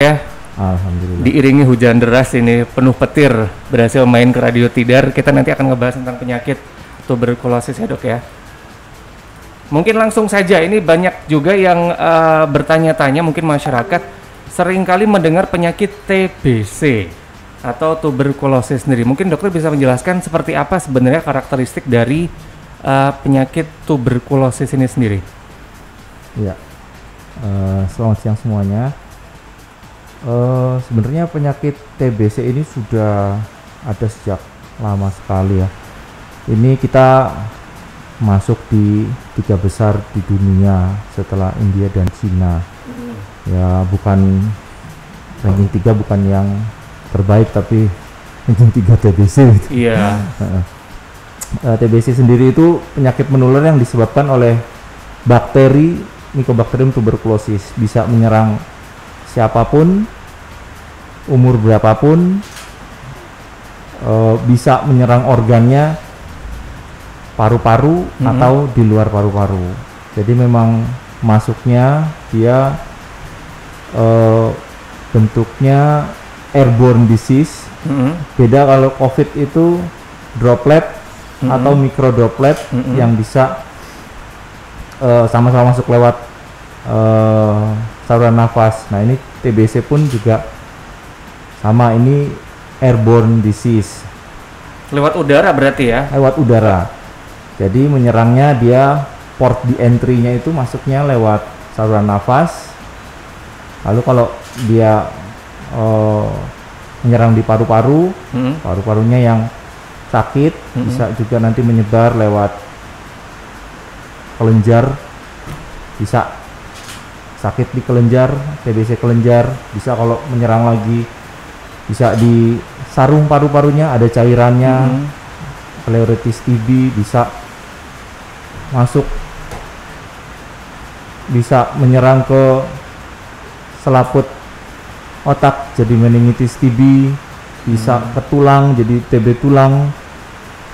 ya. Alhamdulillah. Diiringi hujan deras ini penuh petir, berhasil main ke Radio Tidar. Kita nanti akan ngebahas tentang penyakit tuberkulosis ya dok ya. Mungkin langsung saja, ini banyak juga yang bertanya-tanya, mungkin masyarakat seringkali mendengar penyakit TBC atau tuberkulosis sendiri. Mungkin dokter bisa menjelaskan seperti apa sebenarnya karakteristik dari penyakit tuberkulosis ini sendiri. Ya, selamat siang semuanya. Sebenarnya penyakit TBC ini sudah ada sejak lama sekali ya. Ini kita masuk di 3 besar di dunia setelah India dan Cina. Ya, bukan ranking 3 bukan yang terbaik, tapi ranking 3 TBC. Iya. TBC sendiri itu penyakit menular yang disebabkan oleh bakteri Mycobacterium tuberculosis, bisa menyerang siapapun, umur berapapun, bisa menyerang organnya, paru-paru atau di luar paru-paru. Jadi memang masuknya dia bentuknya airborne disease. Beda kalau COVID itu droplet atau mikrodroplet yang bisa sama-sama masuk lewat saluran nafas. Nah, ini TBC pun juga sama, ini airborne disease. Lewat udara berarti ya? Lewat udara. Jadi menyerangnya dia port di entry-nya itu masuknya lewat saluran nafas. Lalu kalau dia menyerang di paru-paru, paru-parunya yang sakit, bisa juga nanti menyebar lewat kelenjar, bisa sakit di kelenjar, TBC kelenjar, bisa kalau menyerang lagi bisa di sarung paru-parunya ada cairannya, pleuritis TB bisa masuk, bisa menyerang ke selaput otak jadi meningitis TB, bisa ke tulang jadi TB tulang,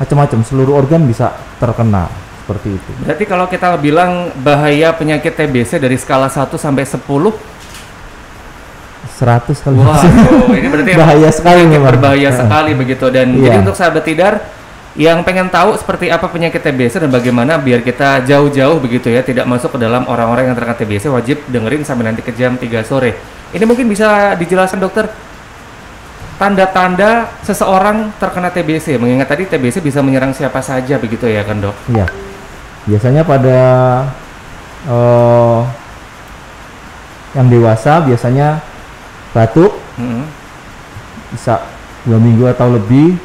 macam-macam, seluruh organ bisa terkena. Seperti itu. Berarti kalau kita bilang bahaya penyakit TBC dari skala 1 sampai 10, 100 kali. Wah, ini berarti bahaya sekali memang. Berbahaya sekali begitu. Dan jadi untuk sahabat Tidar yang pengen tahu seperti apa penyakit TBC dan bagaimana biar kita jauh-jauh begitu ya, tidak masuk ke dalam orang-orang yang terkena TBC, wajib dengerin sampai nanti ke jam 3 sore. Ini mungkin bisa dijelaskan dokter tanda-tanda seseorang terkena TBC, mengingat tadi TBC bisa menyerang siapa saja begitu ya kan dok? Iya. Biasanya pada yang dewasa biasanya batuk, bisa 2 minggu atau lebih,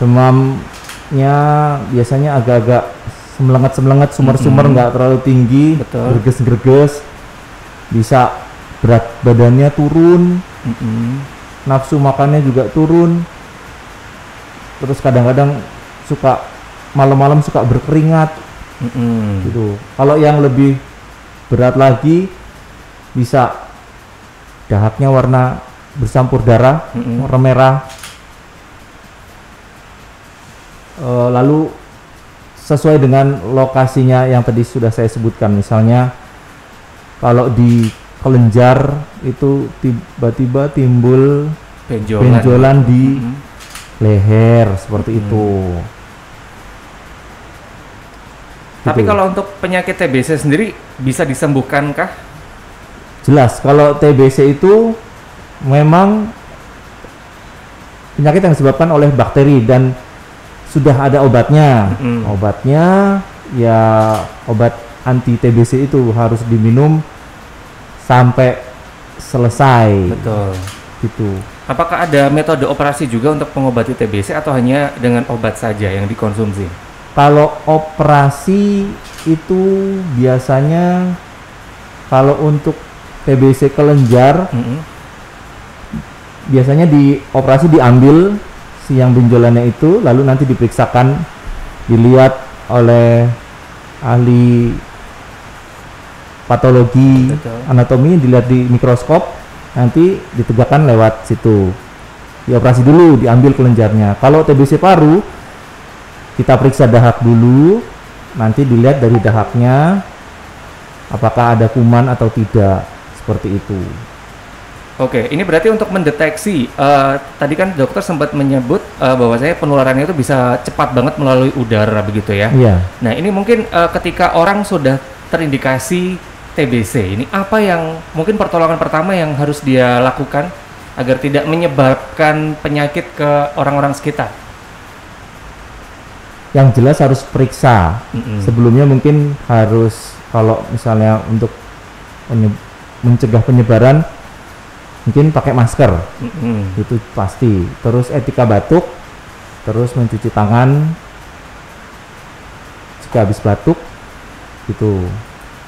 demamnya biasanya agak-agak semelengat-semelengat, sumber-sumber nggak terlalu tinggi, greges-greges, bisa berat badannya turun, nafsu makannya juga turun, terus kadang-kadang suka malam-malam suka berkeringat, gitu. Kalau yang lebih berat lagi bisa dahaknya warna bercampur darah, warna merah. Lalu sesuai dengan lokasinya yang tadi sudah saya sebutkan, misalnya kalau di kelenjar itu tiba-tiba timbul benjolan di leher seperti itu. Tapi kalau untuk penyakit TBC sendiri bisa disembuhkankah? Jelas, kalau TBC itu memang penyakit yang disebabkan oleh bakteri dan sudah ada obatnya. Obatnya ya obat anti TBC itu harus diminum sampai selesai. Betul. Gitu. Apakah ada metode operasi juga untuk mengobati TBC atau hanya dengan obat saja yang dikonsumsi? Kalau operasi itu biasanya kalau untuk TBC kelenjar biasanya operasi diambil si yang benjolannya itu, lalu nanti diperiksakan, dilihat oleh ahli patologi anatomi, dilihat di mikroskop, nanti ditegakkan lewat situ. Dioperasi dulu, diambil kelenjarnya. Kalau TBC paru kita periksa dahak dulu, nanti dilihat dari dahaknya apakah ada kuman atau tidak, seperti itu. Oke, ini berarti untuk mendeteksi, tadi kan dokter sempat menyebut bahwasanya penularannya itu bisa cepat banget melalui udara begitu ya. Iya. Nah ini mungkin ketika orang sudah terindikasi TBC, ini apa yang mungkin pertolongan pertama yang harus dia lakukan agar tidak menyebabkan penyakit ke orang-orang sekitar? Yang jelas harus periksa. Sebelumnya mungkin harus, kalau misalnya untuk mencegah penyebaran, mungkin pakai masker, itu pasti. Terus etika batuk, terus mencuci tangan jika habis batuk, itu.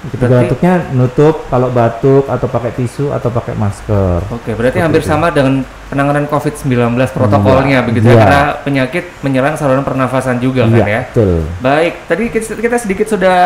Ketika batuknya nutup kalau batuk, atau pakai tisu atau pakai masker. Oke, berarti hampir sama dengan penanganan COVID-19 protokolnya begitu ya, karena penyakit menyerang saluran pernafasan juga kan ya. Betul. Baik, tadi kita sedikit sudah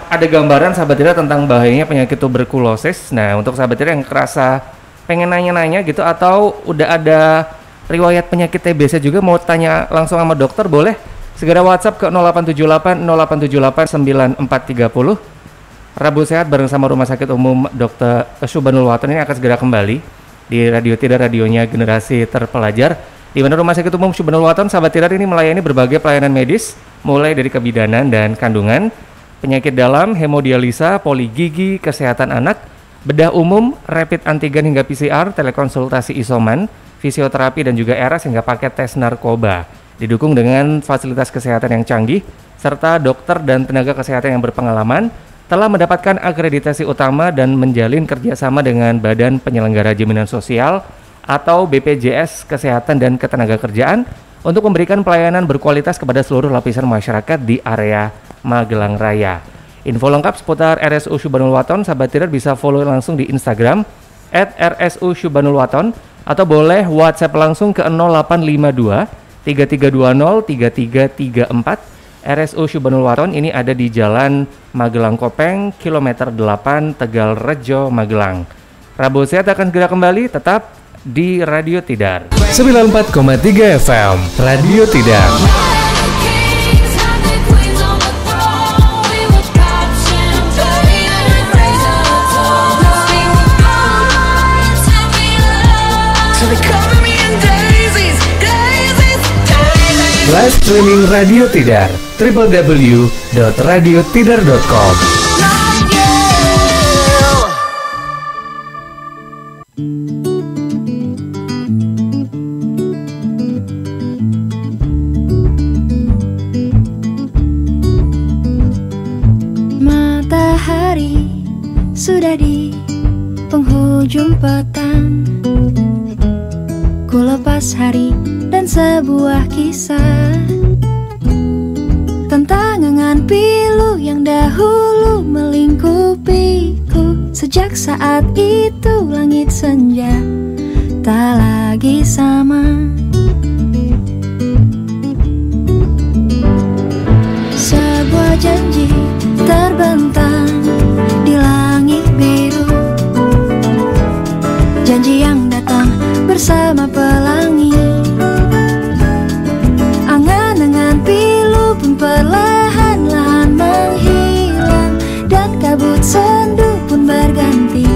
ada gambaran sahabat Tidar tentang bahayanya penyakit tuberkulosis. Nah, untuk sahabat Tidar yang kerasa pengen nanya-nanya gitu atau udah ada riwayat penyakit TBC juga mau tanya langsung sama dokter, boleh segera WhatsApp ke 0878 9430. Rabu Sehat bareng sama Rumah Sakit Umum Dr. Subhanul Waton ini akan segera kembali di Radio Tidar, radionya generasi terpelajar, di mana Rumah Sakit Umum Subhanul Waton sahabat Tidar ini melayani berbagai pelayanan medis mulai dari kebidanan dan kandungan, penyakit dalam, hemodialisa, poligigi, kesehatan anak, bedah umum, rapid antigen hingga PCR, telekonsultasi isoman, fisioterapi dan juga ERAS hingga paket tes narkoba. Didukung dengan fasilitas kesehatan yang canggih serta dokter dan tenaga kesehatan yang berpengalaman, telah mendapatkan akreditasi utama dan menjalin kerjasama dengan Badan Penyelenggara Jaminan Sosial atau BPJS Kesehatan dan Ketenagakerjaan untuk memberikan pelayanan berkualitas kepada seluruh lapisan masyarakat di area Magelang Raya. Info lengkap seputar RSU Subhanul Waton, sahabat Tidar bisa follow langsung di Instagram @RSU Subhanul Waton atau boleh WhatsApp langsung ke 0852 3320 3334. RSU Subhanul Waton ini ada di Jalan Magelang Kopeng, kilometer 8, Tegal Rejo, Magelang. Rabu Sehat akan segera kembali, tetap di Radio Tidar. 94,3 FM, Radio Tidar. Live streaming Radio Tidar, www.radiotidar.com. Matahari sudah di penghujung petang, ku lepas hari dan sebuah kisah tentang angan pilu yang dahulu melingkupiku. Sejak saat itu langit senja tak lagi sama. Sebuah janji terbentang di langit biru, janji yang datang bersama pelangi. Angan-angan pilu pun perlahan-lahan menghilang, dan kabut sendu pun berganti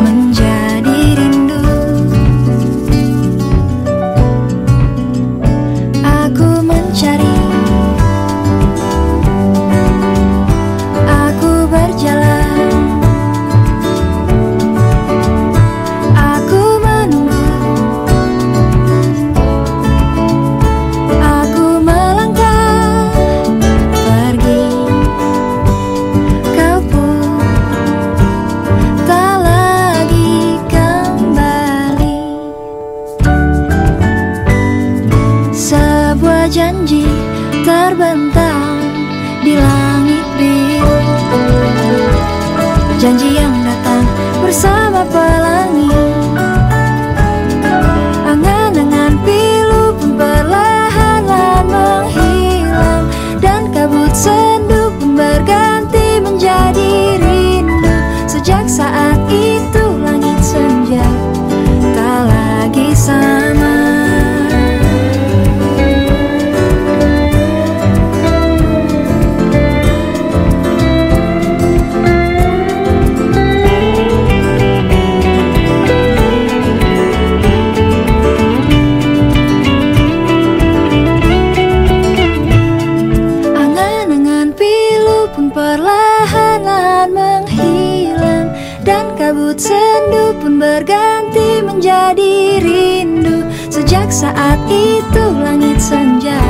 menjadi rindu. Aku mencari, aku berjalan, aku menunggu, aku melangkah pergi. Kau pun menjadi rindu. Sejak saat itu langit senja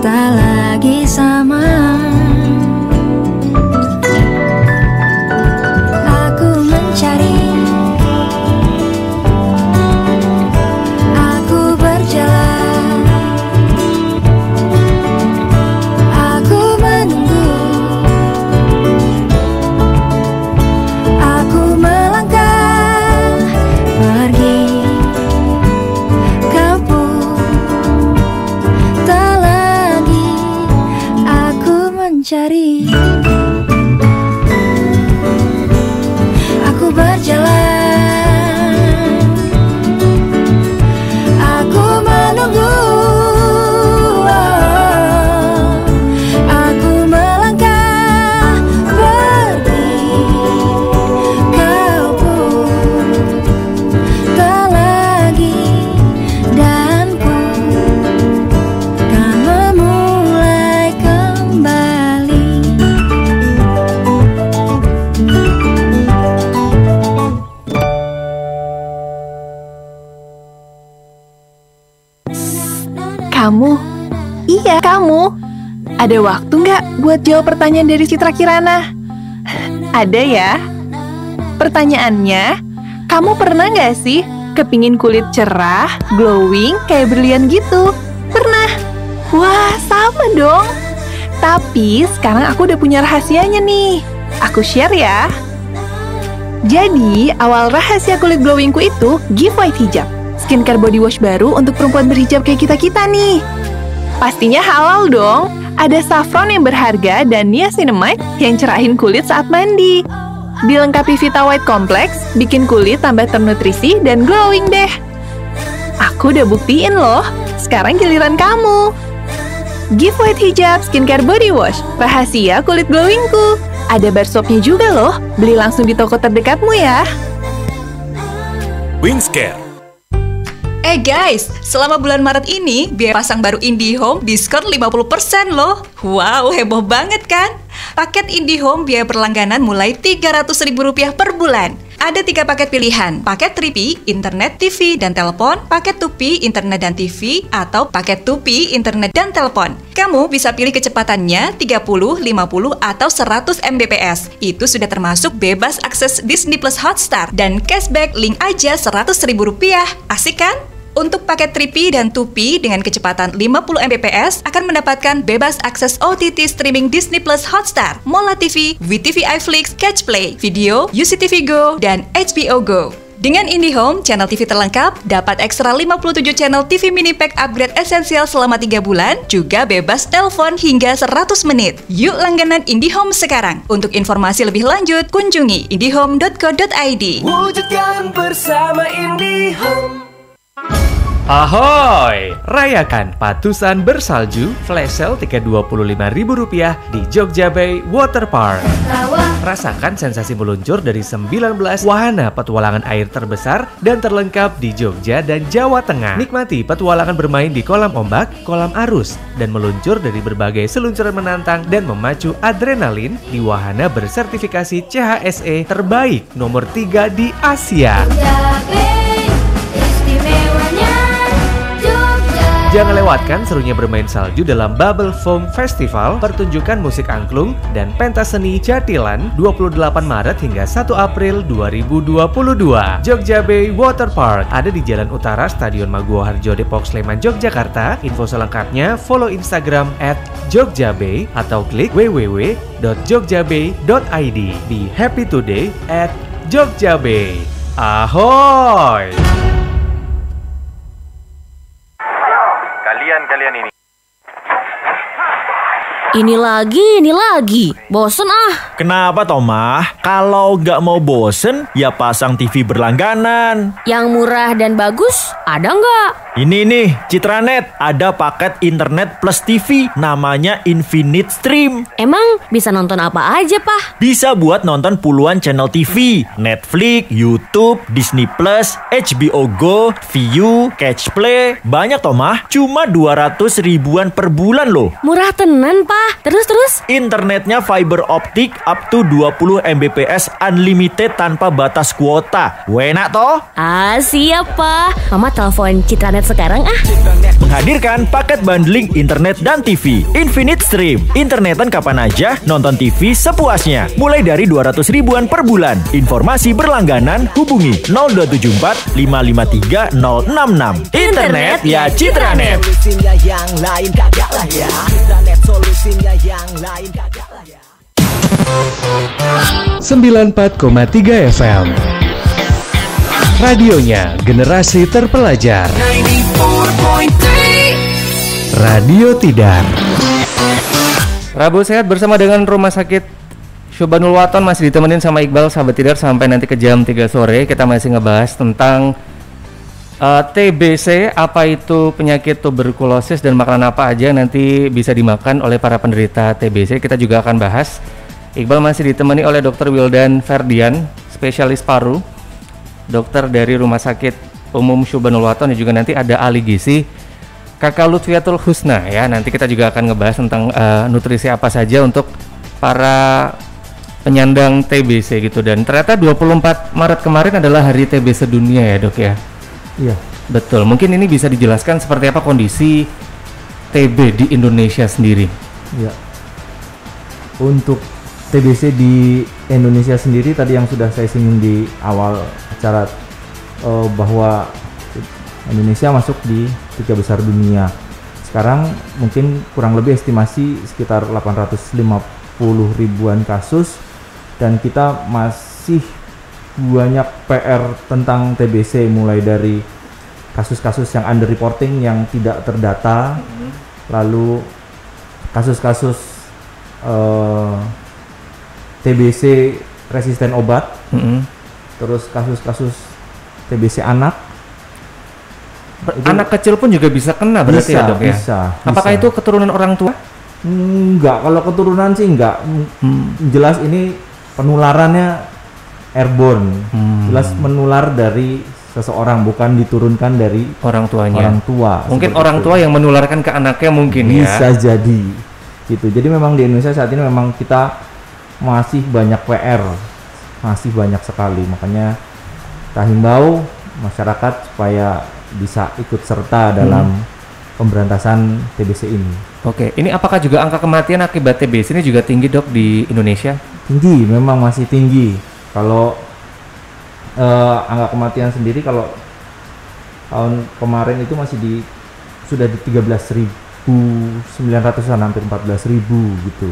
tak lagi sama. Aku mencari, aku berjalan, aku menunggu, aku melangkah pergi. Kau pun tak lagi, aku mencari. Aku berjalan, aku menunggu, aku melangkah pergi. Kau pun tak lagi, dan pun kan memulai kembali. Kamu? Iya, kamu. Ada waktu nggak buat jawab pertanyaan dari Citra Kirana? Ada ya? Pertanyaannya, kamu pernah nggak sih kepingin kulit cerah, glowing, kayak berlian gitu? Pernah? Wah, sama dong. Tapi sekarang aku udah punya rahasianya nih. Aku share ya. Jadi, awal rahasia kulit glowingku itu Give White Hijab, skincare body wash baru untuk perempuan berhijab kayak kita-kita nih. Pastinya halal dong. Ada saffron yang berharga dan niacinamide yang cerahin kulit saat mandi. Dilengkapi Vita White Complex, bikin kulit tambah ternutrisi dan glowing deh. Aku udah buktiin loh. Sekarang giliran kamu. Give White Hijab skincare body wash, rahasia kulit glowingku. Ada bar soapnya juga loh. Beli langsung di toko terdekatmu ya. Wingscare. Guys, selama bulan Maret ini, biaya pasang baru IndiHome diskon 50% loh. Wow, heboh banget kan? Paket IndiHome biaya berlangganan mulai Rp300.000 per bulan. Ada 3 paket pilihan, paket 3P, internet, TV, dan telepon, paket 2P, internet dan TV, atau paket 2P, internet dan telepon. Kamu bisa pilih kecepatannya 30, 50, atau 100 Mbps. Itu sudah termasuk bebas akses Disney Plus Hotstar dan cashback link aja Rp100.000. Asik kan? Untuk paket 3P dan 2P dengan kecepatan 50 Mbps akan mendapatkan bebas akses OTT streaming Disney Plus Hotstar, Mola TV, VTV iFlix, Catch Play, Video, UCTV Go, dan HBO Go. Dengan IndiHome, channel TV terlengkap, dapat ekstra 57 channel TV mini pack upgrade esensial selama 3 bulan, juga bebas telepon hingga 100 menit. Yuk langganan IndiHome sekarang. Untuk informasi lebih lanjut, kunjungi indihome.co.id. Wujudkan bersama IndiHome. Ahoy! Rayakan patusan bersalju flash sale tiket Rp25.000 di Jogja Bay Water Park. Rasakan sensasi meluncur dari 19 wahana petualangan air terbesar dan terlengkap di Jogja dan Jawa Tengah. Nikmati petualangan bermain di kolam ombak, kolam arus, dan meluncur dari berbagai seluncuran menantang dan memacu adrenalin di wahana bersertifikasi CHSE terbaik nomor 3 di Asia. Jangan lewatkan serunya bermain salju dalam Bubble Foam Festival, pertunjukan musik angklung, dan pentas seni Jatilan 28 Maret hingga 1 April 2022. Jogja Bay Water Park ada di Jalan Utara Stadion Maguwoharjo Depok Sleman Yogyakarta. Info selengkapnya follow Instagram @jogjabay atau klik www.jogjabay.id. Be happy today at Jogja Bay. Ahoy! Kalian ini. Ini lagi. Bosen ah. Kenapa Tomah? Kalau nggak mau bosen, ya pasang TV berlangganan. Yang murah dan bagus, ada nggak? Ini nih, Citranet. Ada paket internet plus TV, namanya Infinite Stream. Emang bisa nonton apa aja, Pak? Bisa buat nonton puluhan channel TV, Netflix, YouTube, Disney Plus, HBO Go, Viu, Catch Play. Banyak Tomah, cuma 200 ribuan per bulan loh. Murah tenan, Pak. Terus? Internetnya fiber optik up to 20 Mbps unlimited tanpa batas kuota. Enak toh? Siap Pak. Mama telepon Citranet sekarang ah. Menghadirkan paket bundling internet dan TV. Infinite Stream. Internetan kapan aja, nonton TV sepuasnya. Mulai dari 200 ribuan per bulan. Informasi berlangganan hubungi 0274 553 066. Internet ya Citranet. Solusinya yang lain kagak lah ya. Citranet solusinya yang lain kagak lah ya. 94,3 FM. Radionya generasi terpelajar. 94.3 Radio Tidar. Rabu Sehat bersama dengan Rumah Sakit Syubanul Waton masih ditemenin sama Iqbal sahabat Tidar sampai nanti ke jam 3 sore. Kita masih ngebahas tentang TBC, apa itu penyakit tuberkulosis dan makanan apa aja nanti bisa dimakan oleh para penderita TBC. Kita juga akan bahas. Iqbal masih ditemani oleh Dr. Wildan Ferdian, spesialis paru, dokter dari Rumah Sakit Umum Syubanul Waton, dan juga nanti ada ahli gizi Kakak Lutfiatul Husna ya. Nanti kita juga akan ngebahas tentang nutrisi apa saja untuk para penyandang TBC gitu. Dan ternyata 24 Maret kemarin adalah hari TBC dunia ya dok ya. Iya. Betul, mungkin ini bisa dijelaskan seperti apa kondisi TB di Indonesia sendiri. Iya. Untuk TBC di Indonesia sendiri tadi yang sudah saya singgung di awal acara bahwa Indonesia masuk di 3 besar dunia. Sekarang mungkin kurang lebih estimasi sekitar 850 ribuan kasus, dan kita masih banyak PR tentang TBC, mulai dari kasus-kasus yang underreporting yang tidak terdata, lalu kasus-kasus TBC resisten obat, terus kasus-kasus TBC anak. Anak kecil pun juga bisa kena berarti ya dok ya? Bisa. Apakah itu keturunan orang tua? Enggak, kalau keturunan sih enggak. Jelas ini penularannya airborne. Jelas menular dari seseorang, bukan diturunkan dari orang tuanya. Orang tua. Mungkin orang tua yang menularkan ke anaknya mungkin bisa jadi. Gitu. Jadi memang di Indonesia saat ini memang kita masih banyak PR. Masih banyak sekali. Makanya kita himbau masyarakat supaya bisa ikut serta dalam pemberantasan TBC ini. Oke, ini apakah juga angka kematian akibat TBC ini juga tinggi dok di Indonesia? Tinggi, memang masih tinggi. Kalau angka kematian sendiri kalau tahun kemarin itu masih sudah di 13.900-an, hampir 14.000 gitu.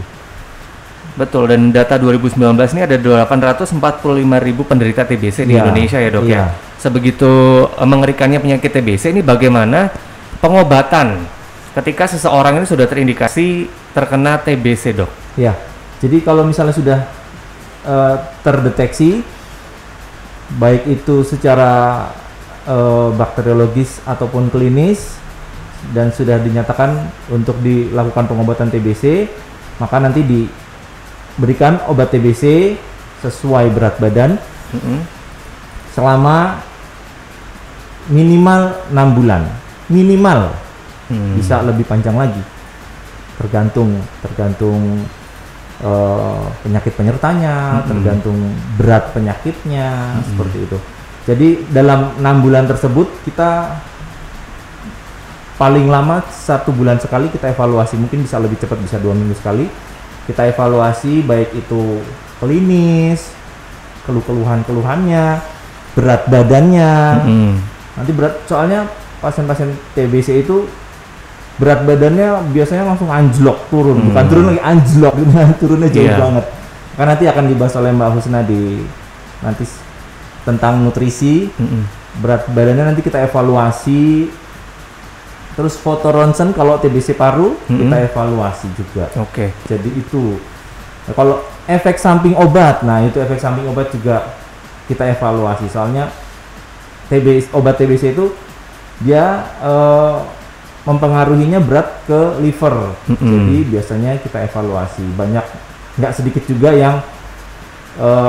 Betul, dan data 2019 ini ada 845.000 penderita TBC di Indonesia ya dok ya. Sebegitu mengerikannya penyakit TBC ini, bagaimana pengobatan ketika seseorang ini sudah terindikasi terkena TBC dok? Ya, jadi kalau misalnya sudah terdeteksi, baik itu secara bakteriologis ataupun klinis, dan sudah dinyatakan untuk dilakukan pengobatan TBC, maka nanti diberikan obat TBC sesuai berat badan selama minimal 6 bulan. Minimal. Bisa lebih panjang lagi. Tergantung penyakit penyertanya, tergantung berat penyakitnya, seperti itu. Jadi dalam 6 bulan tersebut kita paling lama 1 bulan sekali kita evaluasi, mungkin bisa lebih cepat, bisa 2 minggu sekali. Kita evaluasi baik itu klinis, keluhan-keluhannya, berat badannya. Nanti soalnya pasien-pasien TBC itu berat badannya biasanya langsung anjlok turun, bukan turun lagi, anjlok, turunnya jauh banget. Karena nanti akan dibahas oleh Mbak Husna nanti tentang nutrisi. Berat badannya nanti kita evaluasi, terus foto ronsen kalau TBC paru kita evaluasi juga. Oke. Jadi itu. Nah, kalau efek samping obat, nah itu efek samping obat juga kita evaluasi. Soalnya obat TBC itu dia mempengaruhinya berat ke liver. Jadi biasanya kita evaluasi. Nggak sedikit juga yang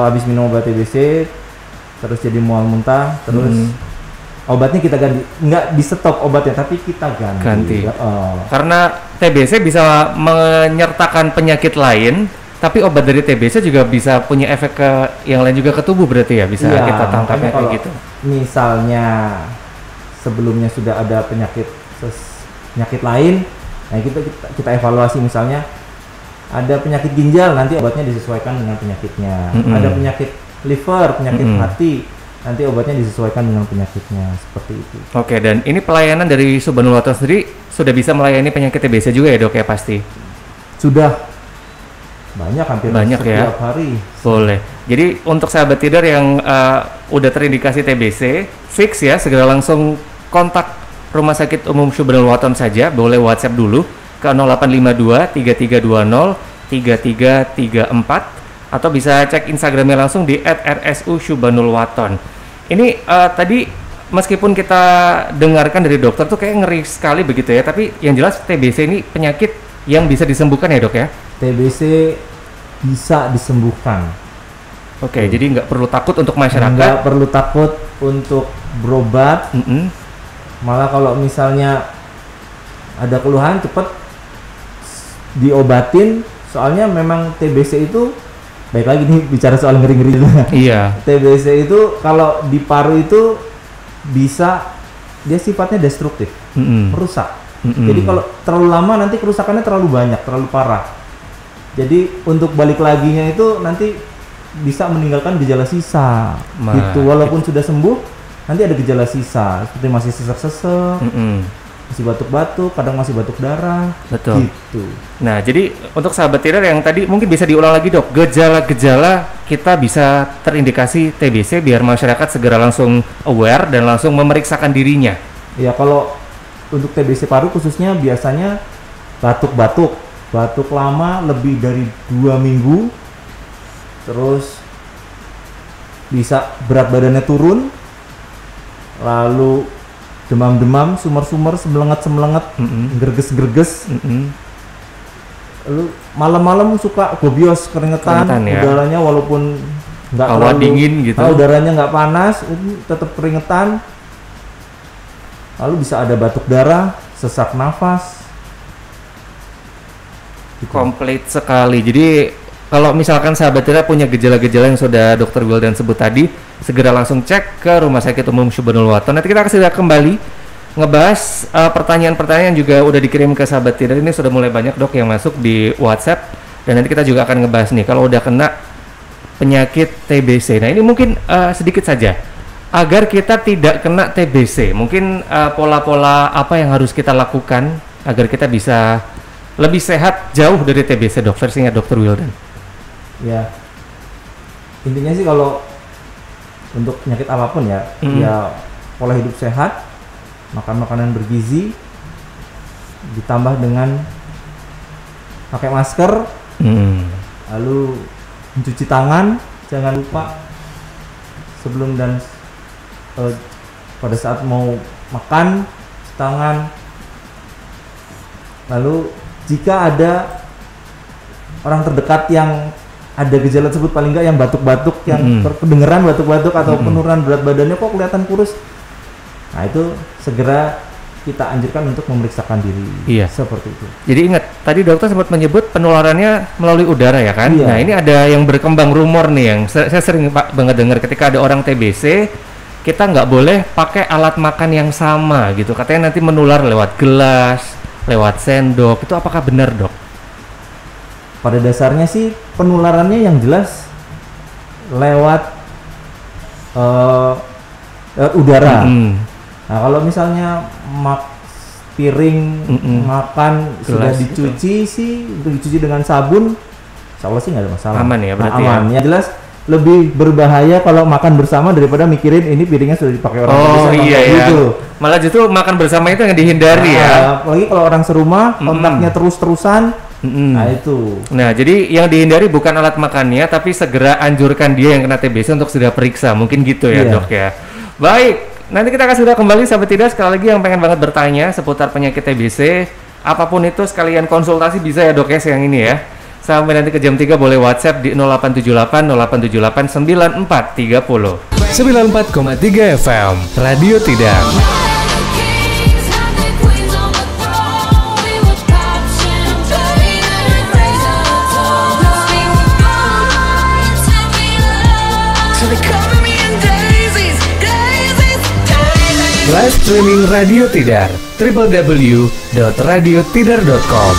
habis minum obat TBC terus jadi mual muntah, terus Obatnya kita ganti, nggak di stop obatnya, tapi kita ganti. Karena TBC bisa menyertakan penyakit lain, tapi obat dari TBC juga bisa punya efek ke yang lain juga ke tubuh berarti ya, bisa kita tangkapnya kayak gitu. Misalnya sebelumnya sudah ada penyakit lain, nah kita evaluasi, misalnya ada penyakit ginjal, nanti obatnya disesuaikan dengan penyakitnya. Ada penyakit liver, penyakit hati, nanti obatnya disesuaikan dengan penyakitnya, seperti itu. Oke, dan ini pelayanan dari Subhanul Waton sendiri sudah bisa melayani penyakit TBC juga ya dok ya pasti? Sudah banyak, hampir setiap hari. Boleh. Jadi untuk sahabat tidar yang udah terindikasi TBC, fix ya, segera langsung kontak Rumah Sakit Umum Subhanul Waton saja, boleh WhatsApp dulu ke 0852 3320 3334 atau bisa cek Instagramnya langsung di @rsu Subhanul Waton. Ini tadi meskipun kita dengarkan dari dokter tuh kayak ngeri sekali begitu ya, tapi yang jelas TBC ini penyakit yang bisa disembuhkan ya dok ya? TBC bisa disembuhkan. Oke, jadi nggak perlu takut untuk masyarakat? Nggak perlu takut untuk berobat. Malah kalau misalnya ada keluhan cepat diobatin, soalnya memang TBC itu, baik lagi nih bicara soal ngeri-ngeri. Iya. TBC itu kalau di paru itu bisa, dia sifatnya destruktif, merusak. Jadi kalau terlalu lama nanti kerusakannya terlalu banyak, terlalu parah. Jadi untuk balik laginya itu nanti bisa meninggalkan gejala sisa. Gitu. Walaupun sudah sembuh, nanti ada gejala sisa, seperti masih sesak-sesak, masih batuk-batuk, kadang masih batuk darah. Betul. Gitu. Nah, jadi untuk sahabat tidar yang tadi mungkin bisa diulang lagi dok, gejala-gejala kita bisa terindikasi TBC biar masyarakat segera langsung aware dan langsung memeriksakan dirinya. Ya, kalau untuk TBC paru khususnya biasanya batuk lama lebih dari 2 minggu, terus bisa berat badannya turun, lalu demam-demam, sumar-sumar, semelenget-semelenget, gerges-gerges. Lalu malam-malam suka gobios, keringetan ya? Udaranya walaupun nggak terlalu dingin gitu. Udaranya nggak panas, tetap keringetan. Lalu bisa ada batuk darah, sesak nafas. Gitu. Komplit sekali. Jadi kalau misalkan sahabat tidar punya gejala-gejala yang sudah Dr. Wildan sebut tadi, segera langsung cek ke Rumah Sakit Umum Subhanul Waton. Nanti kita akan segera kembali ngebahas pertanyaan-pertanyaan yang juga udah dikirim ke sahabat tidar. Ini sudah mulai banyak dok yang masuk di WhatsApp, dan nanti kita juga akan ngebahas nih kalau udah kena penyakit TBC. Nah ini mungkin sedikit saja agar kita tidak kena TBC. Mungkin pola-pola apa yang harus kita lakukan agar kita bisa lebih sehat jauh dari TBC, dok, versinya Dr. Wildan. Ya, intinya sih kalau untuk penyakit apapun ya, ya pola hidup sehat, makan makanan bergizi, ditambah dengan pakai masker, lalu mencuci tangan, jangan lupa sebelum dan pada saat mau makan, cuci tangan. Lalu jika ada orang terdekat yang ada gejala tersebut, paling enggak yang batuk-batuk, yang kedengeran batuk-batuk atau penurunan berat badannya kok kelihatan kurus, nah itu segera kita anjurkan untuk memeriksakan diri. Iya. Seperti itu. Jadi ingat, tadi dokter sempat menyebut penularannya melalui udara ya kan? Iya. Nah ini ada yang berkembang rumor nih yang saya sering banget dengar, ketika ada orang TBC, kita nggak boleh pakai alat makan yang sama gitu. Katanya nanti menular lewat gelas, lewat sendok. Itu apakah benar dok? Pada dasarnya sih penularannya yang jelas lewat udara. Nah kalau misalnya piring makan gelas sudah dicuci gitu, sih dicuci dengan sabun, insya Allah sih nggak ada masalah. Aman ya berarti. Aman ya. Jelas lebih berbahaya kalau makan bersama daripada mikirin ini piringnya sudah dipakai orang. Oh iya ya. Gitu. Malah justru makan bersama itu yang dihindari ya. Apalagi kalau orang serumah kontaknya terus-terusan. Nah itu. Nah jadi yang dihindari bukan alat makannya, tapi segera anjurkan dia yang kena TBC untuk segera periksa. Mungkin gitu ya dok ya. Baik. Nanti kita akan segera kembali sahabat tidar. Sekali lagi yang pengen banget bertanya seputar penyakit TBC, apapun itu sekalian konsultasi bisa ya dok ya siang ini ya. Sampai nanti ke jam 3 boleh WhatsApp di 0878 0878 9430. 94,3 FM Radio Tidar. Live streaming Radio Tidar www.radiotidar.com.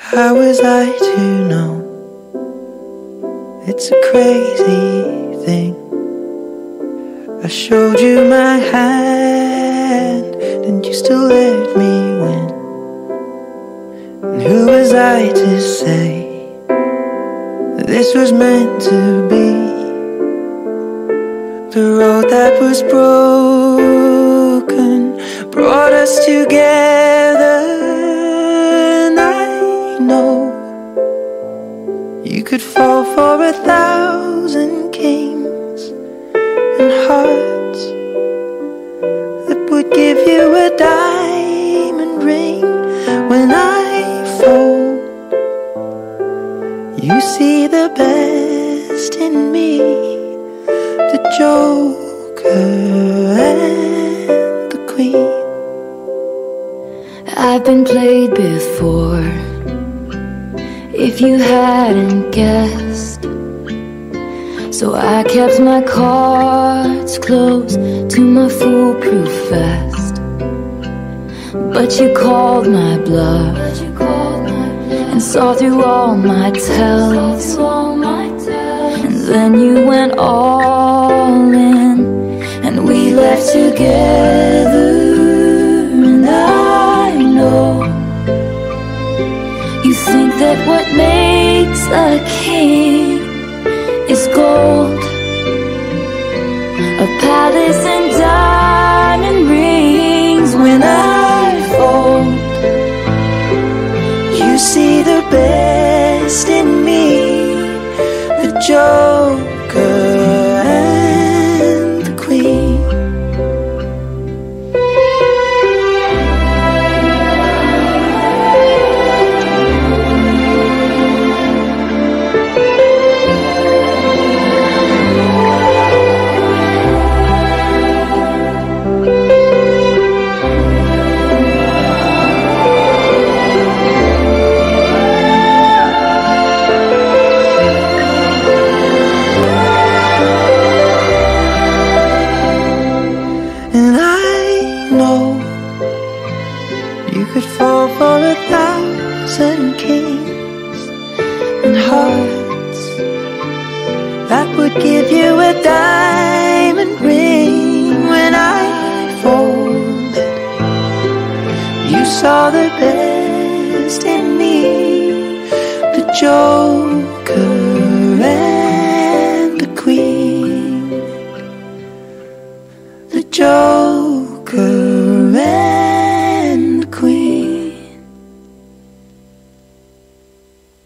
How was I to know? It's a crazy thing. I showed you my hand and you still let me win. And who was I to say that this was meant to be? The road that was broken brought us together. And I know you could fall for 1,000 kings and hearts that would give you a diamond ring. When I fold, you see the best in me. The Joker and the Queen. I've been played before, if you hadn't guessed. So I kept my cards close to my foolproof vest. But you called my bluff and saw through all my tells. And then you went all in, and we left together. And I know you think that what makes a king is gold, a palace and diamond rings. When I fold, you see the best in me. The Joker and the Queen. Give you a diamond ring. When I folded, you saw the best in me. The Joker and the Queen. The Joker and the Queen.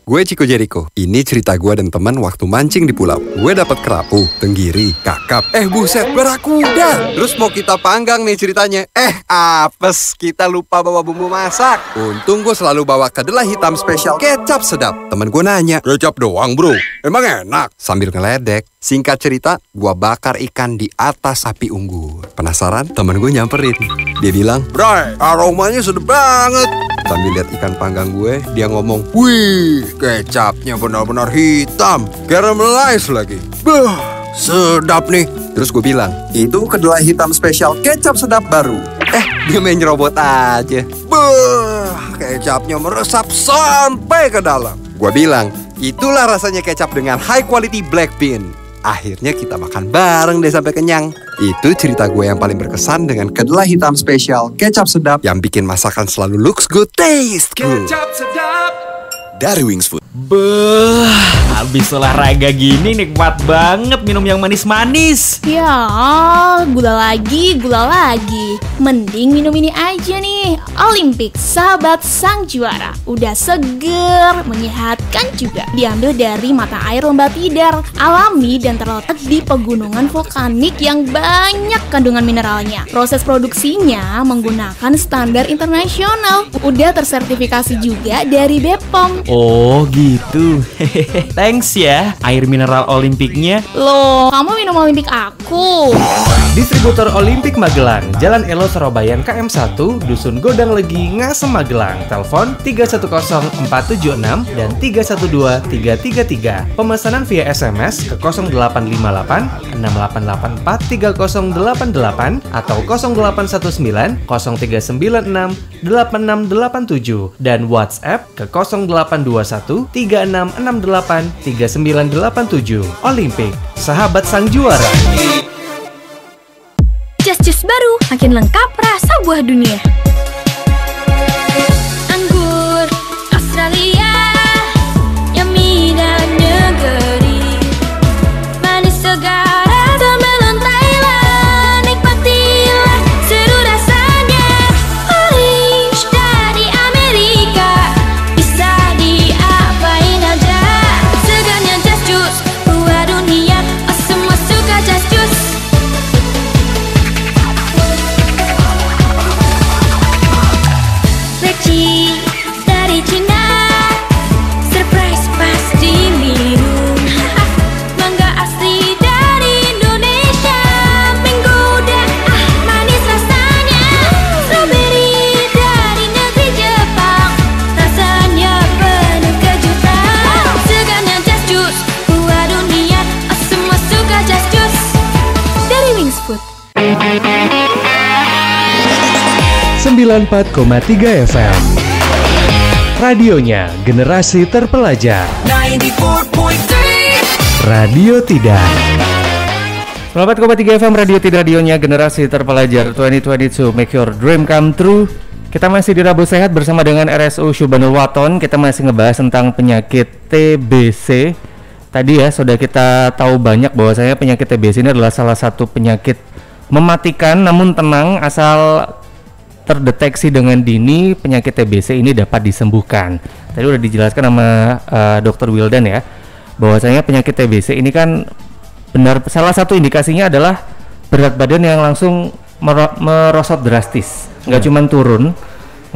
Gue Chico Jericho. Ini cerita gue dan teman waktu mancing di pulau. Gue dapat kerapu, tenggiri, kakap. Buset, barakuda. Terus mau kita panggang nih ceritanya. Apes, kita lupa bawa bumbu masak. Untung gue selalu bawa kedelai hitam spesial kecap sedap. Temen gue nanya, kecap doang bro? Emang enak? Sambil ngeledek. Singkat cerita, gue bakar ikan di atas api unggun. Penasaran? Temen gue nyamperin. Dia bilang, "Bray, aromanya sedap banget." Sambil lihat ikan panggang gue, dia ngomong, "Wih, kecapnya benar-benar hitam, caramelize lagi. Sedap nih." Terus gue bilang, "Itu kedelai hitam spesial kecap sedap baru." Dia main nyerobot aja. Kecapnya meresap sampai ke dalam. Gue bilang, "Itulah rasanya kecap dengan high quality black bean." Akhirnya kita makan bareng deh sampai kenyang. Itu cerita gue yang paling berkesan dengan kedelai hitam spesial kecap sedap yang bikin masakan selalu looks good, taste good. Kecap sedap dari Wings Food. Habis olahraga gini nikmat banget minum yang manis-manis. Ya, gula lagi. Mending minum ini aja nih. Olimpik, sahabat sang juara. Udah seger, menyehatkan juga. Diambil dari mata air Lembah Tidar, alami dan terletak di pegunungan vulkanik yang banyak kandungan mineralnya. Proses produksinya menggunakan standar internasional. Udah tersertifikasi juga dari BPOM. Oh gitu. Thanks ya, air mineral Olimpiknya. Loh, kamu minum Olimpik aku. Distributor Olimpik Magelang, Jalan Elo Sorobayan KM1, Dusun Godang Legi, Ngasem Magelang. Telepon 310476 dan 312333. Pemesanan via SMS ke 0858 6884 3088 atau 0819 0396 8687 dan WhatsApp ke 0821 3668 3987. Olimpik, sahabat sang juara. Jus baru, makin lengkap rasa buah dunia. Anggur Australia, yummy dan negeri, manis segar atau melon Thailand, nikmatilah seru rasanya. Orange dari Amerika, bisa diapain aja. Segarnya jus, buah dunia, oh semua suka jus. 94,3 FM. Radionya generasi terpelajar. 94.3 Radio Tidar. 94,3 FM Radio Tidar, radionya generasi terpelajar. 2022 make your dream come true. Kita masih di Rabu Sehat bersama dengan RSU Syubanul Waton. Kita masih ngebahas tentang penyakit TBC. Tadi ya sudah kita tahu banyak bahwasanya penyakit TBC ini adalah salah satu penyakit mematikan, namun tenang, asal terdeteksi dengan dini penyakit TBC ini dapat disembuhkan. Tadi udah dijelaskan sama Dr. Wildan ya, bahwasanya penyakit TBC ini kan benar salah satu indikasinya adalah berat badan yang langsung merosot drastis, nggak cuman turun,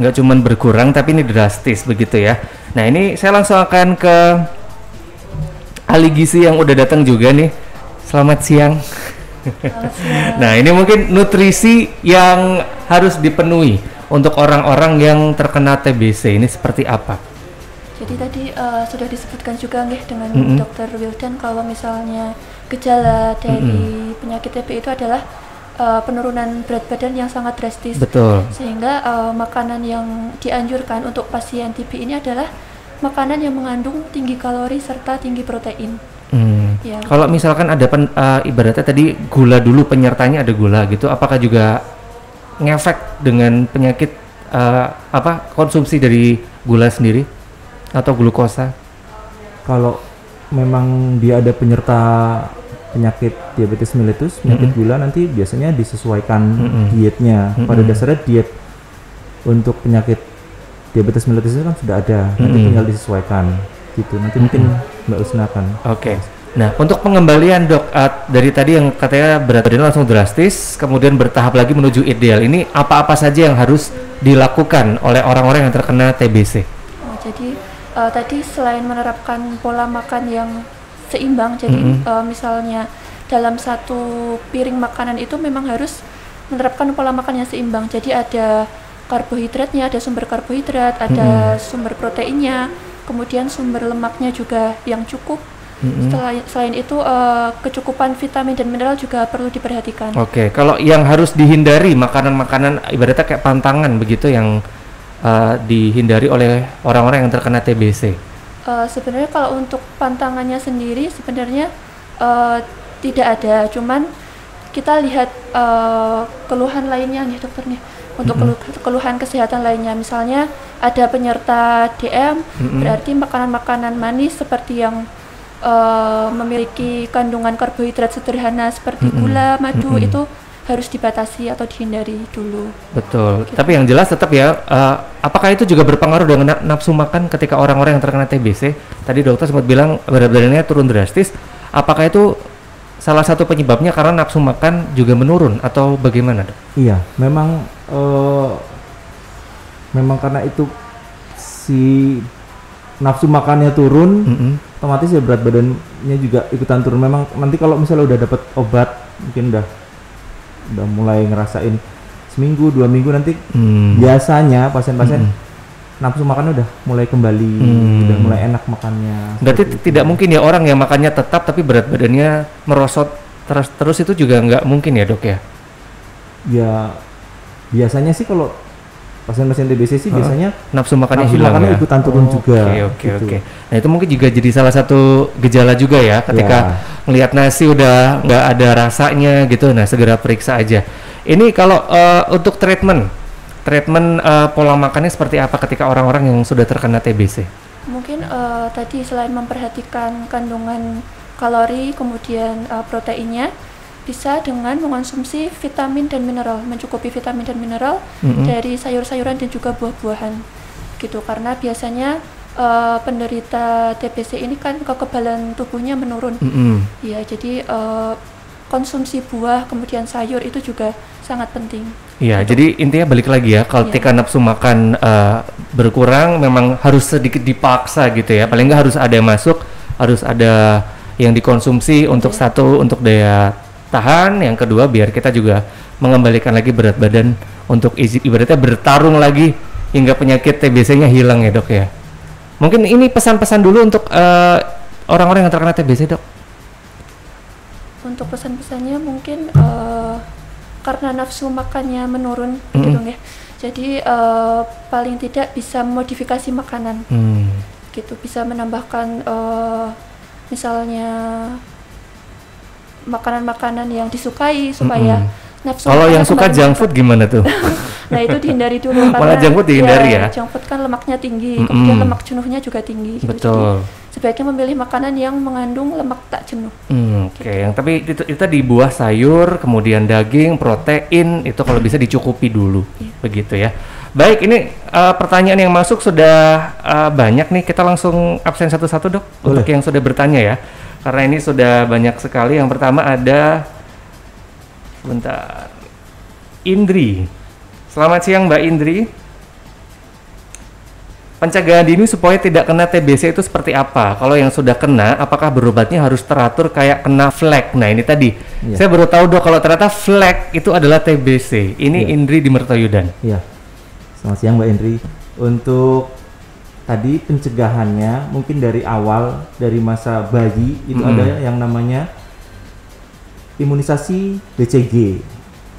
nggak cuman berkurang, tapi ini drastis begitu ya. Nah ini saya langsung akan ke ahli gizi yang udah datang juga nih. Selamat siang. Nah ini mungkin nutrisi yang harus dipenuhi untuk orang-orang yang terkena TBC ini seperti apa? Jadi tadi sudah disebutkan juga nih dengan Dr. Wildan kalau misalnya gejala dari penyakit TB itu adalah penurunan berat badan yang sangat drastis. Betul. Sehingga makanan yang dianjurkan untuk pasien TB ini adalah makanan yang mengandung tinggi kalori serta tinggi protein. Ya, kalau misalkan ada ibaratnya tadi gula dulu, penyertanya ada gula gitu, apakah juga ngefek dengan penyakit konsumsi dari gula sendiri atau glukosa? Kalau memang dia ada penyerta penyakit diabetes mellitus, penyakit gula, nanti biasanya disesuaikan dietnya. Pada dasarnya diet untuk penyakit diabetes mellitus itu kan sudah ada, nanti tinggal disesuaikan gitu. Nanti mungkin Mbak Usna akan. Oke. Nah, untuk pengembalian dok, dari tadi yang katanya berat badan langsung drastis, kemudian bertahap lagi menuju ideal, ini apa-apa saja yang harus dilakukan oleh orang-orang yang terkena TBC? Jadi tadi selain menerapkan pola makan yang seimbang, jadi misalnya dalam satu piring makanan itu memang harus menerapkan pola makan yang seimbang. Jadi ada karbohidratnya, ada sumber karbohidrat, ada sumber proteinnya, kemudian sumber lemaknya juga yang cukup. Selain itu kecukupan vitamin dan mineral juga perlu diperhatikan. Oke, kalau yang harus dihindari makanan-makanan ibaratnya kayak pantangan begitu yang dihindari oleh orang-orang yang terkena TBC. Sebenarnya kalau untuk pantangannya sendiri sebenarnya tidak ada, cuman kita lihat keluhan lainnya nih dokter nih. Untuk keluhan kesehatan lainnya, misalnya ada penyerta DM, berarti makanan-makanan manis seperti yang memiliki kandungan karbohidrat sederhana seperti gula, madu itu harus dibatasi atau dihindari dulu. Betul. Gitu. Tapi yang jelas tetap ya, apakah itu juga berpengaruh dengan nafsu makan ketika orang-orang yang terkena TBC? Tadi dokter sempat bilang berat badannya turun drastis. Apakah itu salah satu penyebabnya karena nafsu makan juga menurun atau bagaimana, dok? Iya, memang karena itu si nafsu makannya turun, otomatis ya berat badannya juga ikutan turun. Memang nanti kalau misalnya udah dapat obat, mungkin udah mulai ngerasain seminggu 2 minggu nanti biasanya pasien-pasien nafsu makannya udah mulai kembali, udah mulai enak makannya. Berarti tidak mungkin ya orang yang makannya tetap tapi berat badannya merosot terus itu juga nggak mungkin ya dok ya? Ya biasanya sih kalau pasien-pasien TBC sih biasanya nafsu makannya hilang ya? Ikutan turun juga. Oke. Nah itu mungkin juga jadi salah satu gejala juga ya ketika ngelihat nasi udah nggak ada rasanya gitu, nah segera periksa aja. Ini kalau untuk treatment pola makannya seperti apa ketika orang-orang yang sudah terkena TBC? Mungkin tadi selain memperhatikan kandungan kalori kemudian proteinnya, bisa dengan mengonsumsi vitamin dan mineral, mencukupi vitamin dan mineral dari sayur-sayuran dan juga buah-buahan gitu, karena biasanya penderita TBC ini kan kekebalan tubuhnya menurun. Ya, jadi konsumsi buah kemudian sayur itu juga sangat penting. Iya, jadi intinya balik lagi ya, kalau ketika nafsu makan berkurang memang harus sedikit dipaksa gitu ya, paling nggak harus ada yang masuk, harus ada yang dikonsumsi untuk satu, untuk daya tahan, yang kedua biar kita juga mengembalikan lagi berat badan untuk ibaratnya bertarung lagi hingga penyakit TBC-nya hilang ya dok ya. Mungkin ini pesan-pesan dulu untuk orang-orang yang terkena TBC dok. Untuk pesan-pesannya mungkin karena nafsu makannya menurun gitu ya, jadi paling tidak bisa modifikasi makanan gitu, bisa menambahkan misalnya makanan-makanan yang disukai supaya nafsu. Kalau yang suka junk food gimana tuh? Nah itu dihindari dulu karena junk food dihindari ya. Junk food kan lemaknya tinggi, kemudian lemak jenuhnya juga tinggi. Betul. Jadi, sebaiknya memilih makanan yang mengandung lemak tak jenuh. Oke, yang tapi itu tadi buah, sayur, kemudian daging, protein itu kalau bisa dicukupi dulu, begitu ya. Baik, ini pertanyaan yang masuk sudah banyak nih, kita langsung absen satu-satu dok. Boleh. Untuk yang sudah bertanya ya. Karena ini sudah banyak sekali. Yang pertama ada Indri. Selamat siang Mbak Indri. Pencegahan dini supaya tidak kena TBC itu seperti apa? Kalau yang sudah kena, apakah berobatnya harus teratur kayak kena flek? Nah ini tadi, saya baru tahu dok kalau ternyata flek itu adalah TBC. Ini Indri di Mertoyudan. Iya. Selamat siang Mbak Indri. Untuk tadi pencegahannya mungkin dari awal, dari masa bayi itu ada yang namanya imunisasi BCG.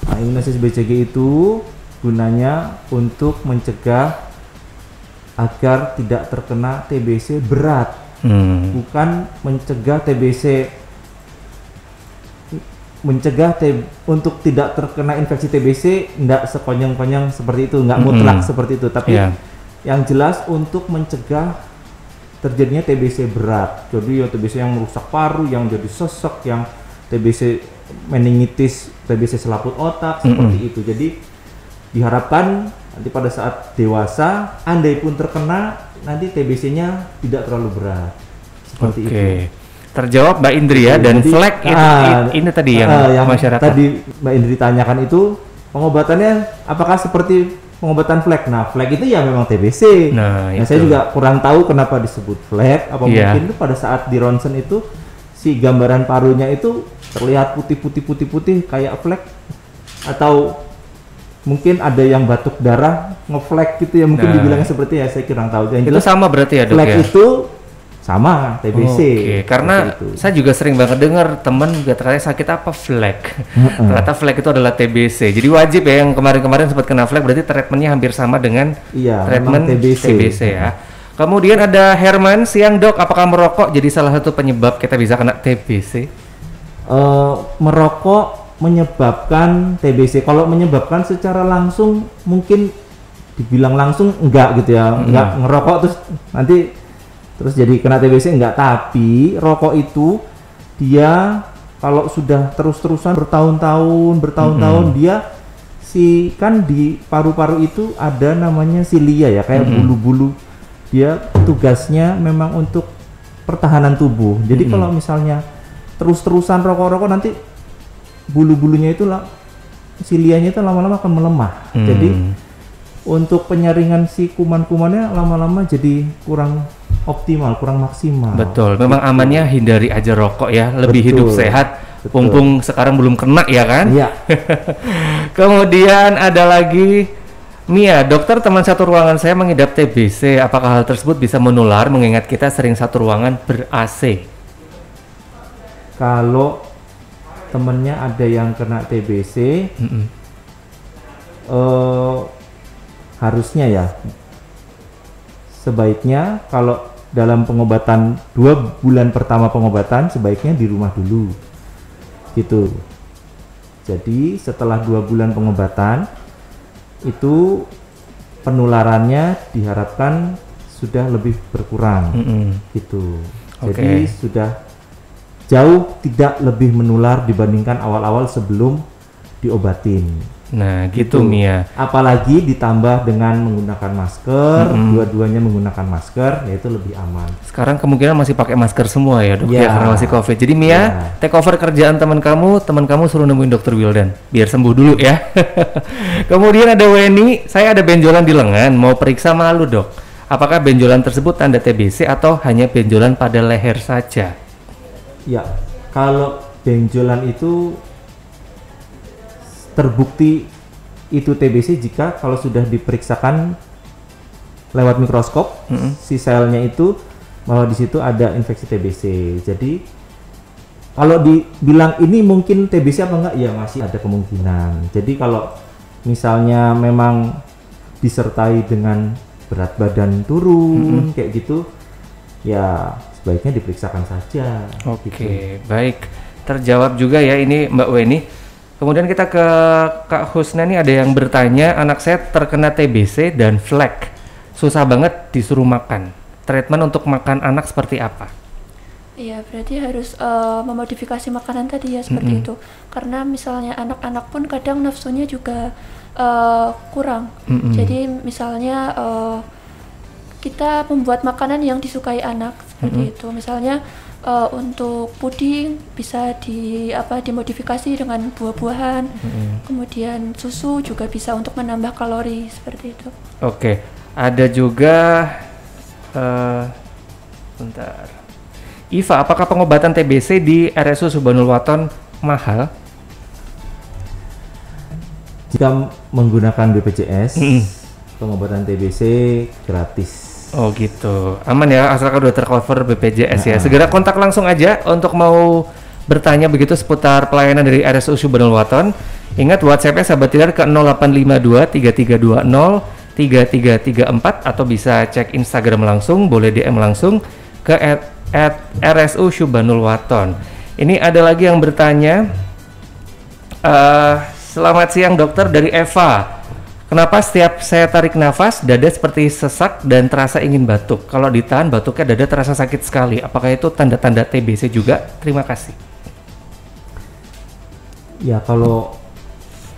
Nah, imunisasi BCG itu gunanya untuk mencegah agar tidak terkena TBC berat, bukan mencegah TBC, untuk tidak terkena infeksi TBC, tidak sekonyong-konyong seperti itu, nggak mutlak seperti itu, tapi yang jelas untuk mencegah terjadinya TBC berat. Jadi ya TBC yang merusak paru, yang jadi sesek, yang TBC meningitis, TBC selaput otak seperti itu. Jadi diharapkan nanti pada saat dewasa, andai pun terkena, nanti TBC-nya tidak terlalu berat. Seperti itu. Terjawab Mbak Indri ya. Dan flek ini tadi yang masyarakat. Tadi Mbak Indri tanyakan itu pengobatannya apakah seperti pengobatan flek? Nah, flek itu ya memang TBC. Nah saya juga kurang tahu kenapa disebut flek. Apa mungkin itu pada saat di ronsen itu si gambaran parunya itu terlihat putih kayak flek, atau mungkin ada yang batuk darah ngeflek gitu ya, mungkin dibilangnya seperti ya, saya kurang tahu. Yang itu sama berarti ya dok flek ya? Itu sama TBC. Karena saya juga sering banget dengar teman katanya sakit apa flek. Ternyata flek itu adalah TBC. Jadi wajib ya, yang kemarin-kemarin sempat kena flek berarti treatmentnya hampir sama dengan treatment TBC ya. Kemudian ada Herman, siang dok, apakah merokok jadi salah satu penyebab kita bisa kena TBC? Merokok menyebabkan TBC. Kalau menyebabkan secara langsung mungkin dibilang langsung enggak gitu ya, enggak ngerokok terus jadi kena TBC enggak, tapi rokok itu dia kalau sudah terus-terusan bertahun-tahun dia kan di paru-paru itu ada namanya silia ya, kayak bulu-bulu, dia tugasnya memang untuk pertahanan tubuh. Jadi kalau misalnya terus-terusan rokok-rokok, nanti bulu-bulunya itu silianya itu lama-lama akan melemah. Jadi untuk penyaringan si kuman-kumannya lama-lama jadi kurang optimal, kurang maksimal. Betul, memang amannya hindari aja rokok ya, lebih Betul. hidup sehat. Betul. Mumpung sekarang belum kena ya kan? Iya. Kemudian ada lagi Mia, dokter teman satu ruangan saya mengidap TBC. Apakah hal tersebut bisa menular mengingat kita sering satu ruangan ber-AC? Kalau temennya ada yang kena TBC, harusnya ya sebaiknya kalau dalam pengobatan 2 bulan pertama pengobatan sebaiknya di rumah dulu gitu. Jadi setelah 2 bulan pengobatan itu penularannya diharapkan sudah lebih berkurang gitu. Jadi sudah jauh tidak lebih menular dibandingkan awal-awal sebelum diobatin. Nah gitu Mia. Apalagi ditambah dengan menggunakan masker, dua-duanya menggunakan masker, yaitu lebih aman. Sekarang kemungkinan masih pakai masker semua ya dok ya karena masih COVID. Jadi Mia, take over kerjaan teman kamu suruh nemuin dokter Wildan biar sembuh dulu ya. Kemudian ada Weni, saya ada benjolan di lengan, mau periksa malu dok. Apakah benjolan tersebut tanda TBC atau hanya benjolan pada leher saja? Ya, kalau benjolan itu terbukti itu TBC jika kalau sudah diperiksakan lewat mikroskop si selnya itu bahwa di situ ada infeksi TBC. Jadi kalau dibilang ini mungkin TBC apa enggak, ya masih ada kemungkinan. Jadi kalau misalnya memang disertai dengan berat badan turun kayak gitu, ya sebaiknya diperiksakan saja. Oke, baik. Terjawab juga ya ini Mbak Weni. Kemudian kita ke Kak Husna nih, ada yang bertanya, anak saya terkena TBC dan flek. Susah banget disuruh makan. Treatment untuk makan anak seperti apa? Iya, berarti harus memodifikasi makanan tadi ya seperti itu. Karena misalnya anak-anak pun kadang nafsunya juga kurang. Jadi misalnya kita membuat makanan yang disukai anak seperti itu. Misalnya untuk puding bisa dimodifikasi dengan buah-buahan. Kemudian susu juga bisa untuk menambah kalori seperti itu. Oke, ada juga bentar. Iva, apakah pengobatan TBC di RSU Subhanul Waton mahal? Jika menggunakan BPJS, pengobatan TBC gratis. Oh gitu, aman ya, asalkan udah tercover BPJS ya. Segera kontak langsung aja untuk mau bertanya begitu seputar pelayanan dari RSU Subhanul Waton. Ingat WhatsApp-nya sahabat tidar ke 0852 3320 3334 atau bisa cek Instagram langsung, boleh DM langsung ke @RSU Subhanul Waton. Ini ada lagi yang bertanya, selamat siang dokter, dari Eva. Kenapa setiap saya tarik nafas, dada seperti sesak dan terasa ingin batuk? Kalau ditahan batuknya dada terasa sakit sekali. Apakah itu tanda-tanda TBC juga? Terima kasih. Ya kalau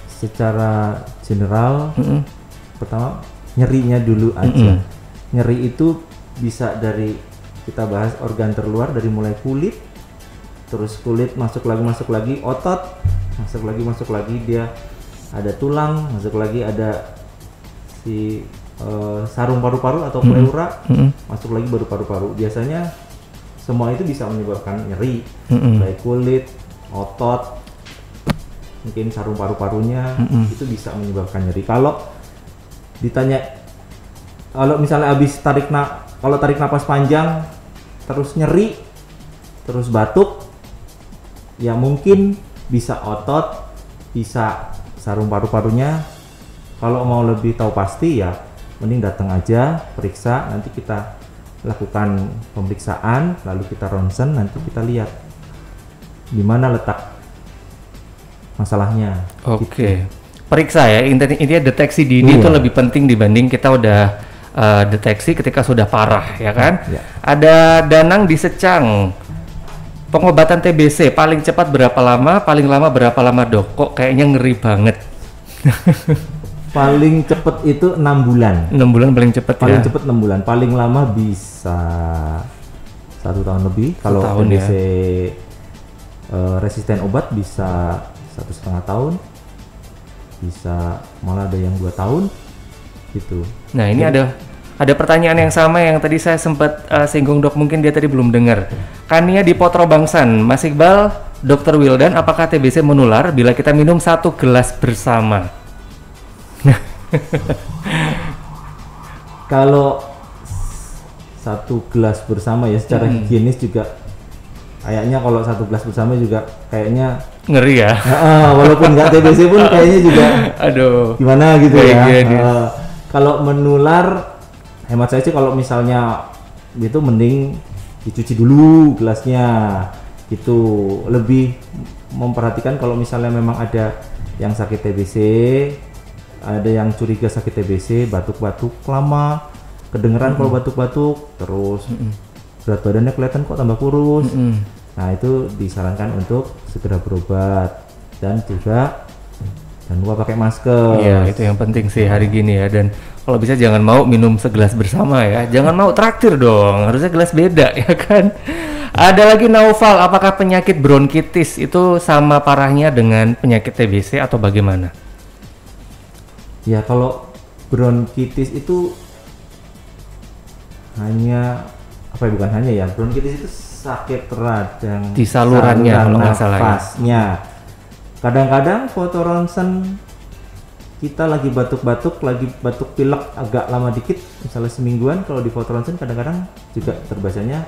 secara general, pertama nyerinya dulu aja. Nyeri itu bisa dari, kita bahas organ terluar, dari mulai kulit, terus kulit masuk lagi, otot, masuk lagi, dia ada tulang, masuk lagi ada si sarung paru-paru atau pleura, masuk lagi baru paru-paru. Biasanya semua itu bisa menyebabkan nyeri, baik kulit, otot, mungkin sarung paru-parunya itu bisa menyebabkan nyeri. Kalau ditanya, kalau misalnya habis tarik napas panjang terus nyeri, terus batuk, ya mungkin bisa otot, bisa sarung paru-parunya. Kalau mau lebih tahu pasti ya mending datang aja periksa, nanti kita lakukan pemeriksaan, lalu kita ronsen, nanti kita lihat di mana letak masalahnya. Oke. Periksa ya, intinya deteksi dini itu lebih penting dibanding kita udah deteksi ketika sudah parah ya kan. Ada Danang di Secang. Pengobatan TBC paling cepat berapa lama? Paling lama berapa lama dok? Kok kayaknya ngeri banget. Paling cepat itu 6 bulan. 6 bulan paling cepat ya? Paling cepat 6 bulan. Paling lama bisa 1 tahun lebih. Kalau TBC resisten obat bisa 1,5 tahun. Bisa malah ada yang 2 tahun gitu. Nah ini ada Ada pertanyaan yang sama yang tadi saya sempat singgung dok, mungkin dia tadi belum dengar. Kania di Potro Bangsan, Mas Iqbal, Dr. Wildan, apakah TBC menular bila kita minum 1 gelas bersama? Kalau 1 gelas bersama ya secara higienis juga kayaknya kalau 1 gelas bersama juga kayaknya ngeri ya. Walaupun nggak TBC pun kayaknya juga aduh gimana gitu ya. Kalau menular, hemat saya sih kalau misalnya itu mending dicuci dulu gelasnya, itu lebih memperhatikan kalau misalnya memang ada yang sakit TBC, ada yang curiga sakit TBC, batuk-batuk lama, kedengeran kalau batuk-batuk, terus berat badannya kelihatan kok tambah kurus. Nah itu disarankan untuk segera berobat dan juga jangan lupa pakai masker. Iya, itu yang penting sih hari gini ya. Dan kalau bisa jangan mau minum segelas bersama ya. Jangan mau traktir dong, harusnya gelas beda ya kan. Ada lagi Naufal, apakah penyakit bronkitis itu sama parahnya dengan penyakit TBC atau bagaimana? Ya kalau bronkitis itu hanya bukan hanya ya, bronkitis itu sakit radang di salurannya kalau nggak salah nafasnya. Kadang-kadang foto ronsen kita lagi batuk-batuk, lagi batuk pilek agak lama dikit, misalnya semingguan, kalau di foto ronsen kadang-kadang juga terbacanya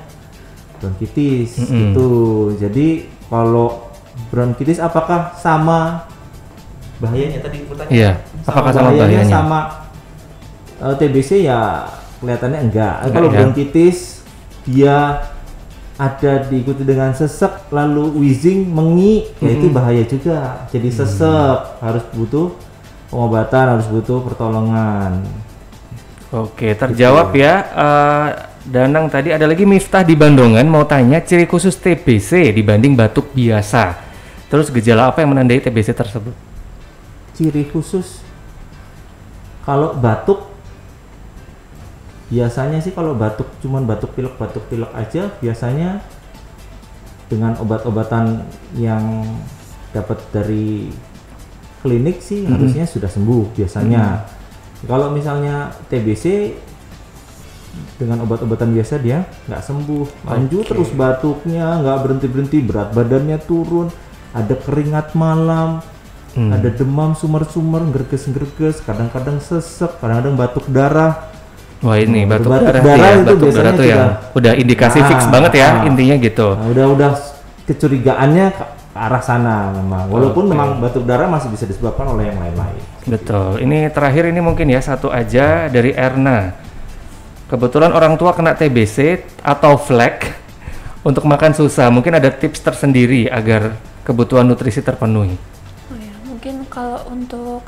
bronkitis gitu. Jadi kalau bronkitis apakah sama bahayanya tadi pertanyaan? Iya, apakah sama bahayanya? Sama TBC ya kelihatannya enggak. Kalau bronkitis dia ada diikuti dengan sesek lalu wheezing, mengi, ya itu bahaya juga. Jadi sesek, harus butuh pengobatan, harus butuh pertolongan. Oke, terjawab gitu. Ya. Danang tadi ada lagi Miftah di Bandungan mau tanya ciri khusus TBC dibanding batuk biasa. Terus gejala apa yang menandai TBC tersebut? Ciri khusus kalau batuk biasanya sih kalau batuk cuman batuk pilek aja, biasanya dengan obat-obatan yang dapat dari klinik sih harusnya sudah sembuh biasanya. Kalau misalnya TBC dengan obat-obatan biasa dia nggak sembuh, lanjut terus batuknya nggak berhenti-berhenti, berat badannya turun, ada keringat malam, ada demam sumber-sumber, gerges-gerges, kadang-kadang sesek, kadang-kadang batuk darah. Wah ini batuk darah ya, batuk darah tuh yang udah indikasi fix banget ya intinya gitu. Nah, udah kecurigaannya ke arah sana memang. Walaupun memang batuk darah masih bisa disebabkan oleh yang lain-lain. Betul. Ini terakhir ini mungkin ya satu aja dari Erna. Kebetulan orang tua kena TBC atau flek untuk makan susah. Mungkin ada tips tersendiri agar kebutuhan nutrisi terpenuhi. Oh ya, mungkin kalau untuk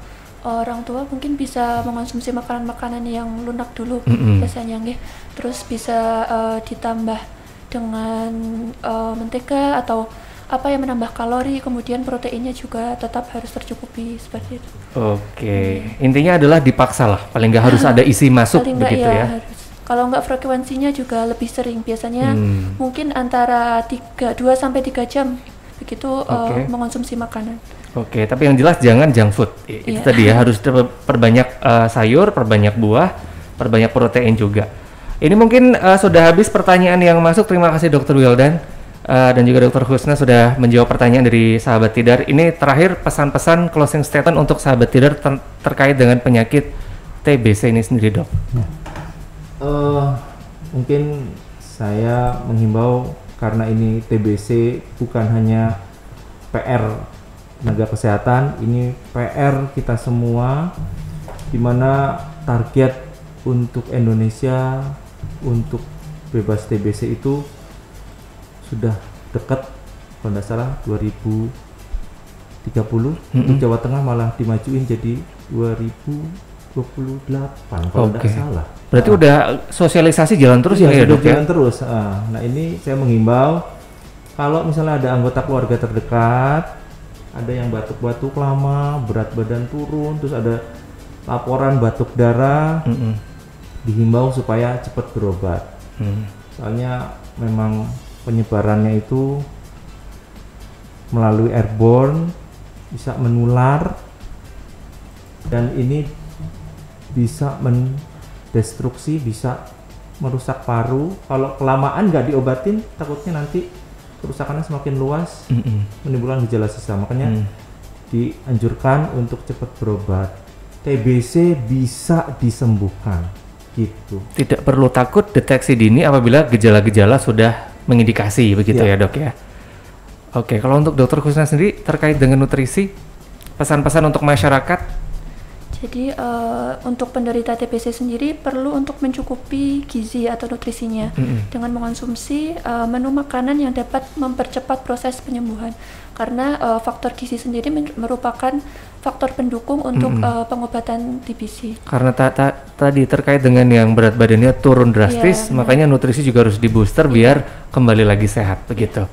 orang tua mungkin bisa mengonsumsi makanan-makanan yang lunak dulu biasanya nggih. Terus bisa ditambah dengan mentega atau apa yang menambah kalori, kemudian proteinnya juga tetap harus tercukupi seperti itu. Oke, intinya adalah dipaksa lah, paling nggak harus ada isi masuk begitu ya. Harus. Kalau nggak frekuensinya juga lebih sering, biasanya mungkin antara 2-3 jam begitu mengonsumsi makanan. Oke, tapi yang jelas jangan junk food. Itu tadi ya, harus perbanyak sayur, perbanyak buah, perbanyak protein juga. Ini mungkin sudah habis pertanyaan yang masuk. Terima kasih Dr. Wildan dan juga Dr. Husna sudah menjawab pertanyaan dari sahabat Tidar. Ini terakhir pesan-pesan closing statement untuk sahabat Tidar terkait dengan penyakit TBC ini sendiri, Dok. Mungkin saya menghimbau karena ini TBC bukan hanya PR tenaga kesehatan, ini PR kita semua, di mana target untuk Indonesia untuk bebas TBC itu sudah dekat, kalau tidak salah 2030. Untuk Jawa Tengah malah dimajuin jadi 2028 kalau tidak salah. Berarti udah sosialisasi jalan terus ya Dok ya? Jalan terus. Nah ini saya menghimbau kalau misalnya ada anggota keluarga terdekat ada yang batuk-batuk lama, berat badan turun, terus ada laporan batuk darah, dihimbau supaya cepat berobat. Soalnya memang penyebarannya itu melalui airborne, bisa menular, dan ini bisa destruksi, bisa merusak paru. Kalau kelamaan nggak diobatin, takutnya nanti kerusakannya semakin luas, menimbulkan gejala sisa. Makanya dianjurkan untuk cepat berobat. TBC bisa disembuhkan, gitu. Tidak perlu takut, deteksi dini apabila gejala-gejala sudah mengindikasi, begitu ya dok ya. Oke, kalau untuk Dokter Khusna sendiri terkait dengan nutrisi, pesan-pesan untuk masyarakat. Jadi untuk penderita TBC sendiri perlu untuk mencukupi gizi atau nutrisinya dengan mengonsumsi menu makanan yang dapat mempercepat proses penyembuhan. Karena faktor gizi sendiri merupakan faktor pendukung untuk pengobatan TBC. Karena tadi terkait dengan yang berat badannya turun drastis, makanya nutrisi juga harus dibooster biar kembali lagi sehat, begitu.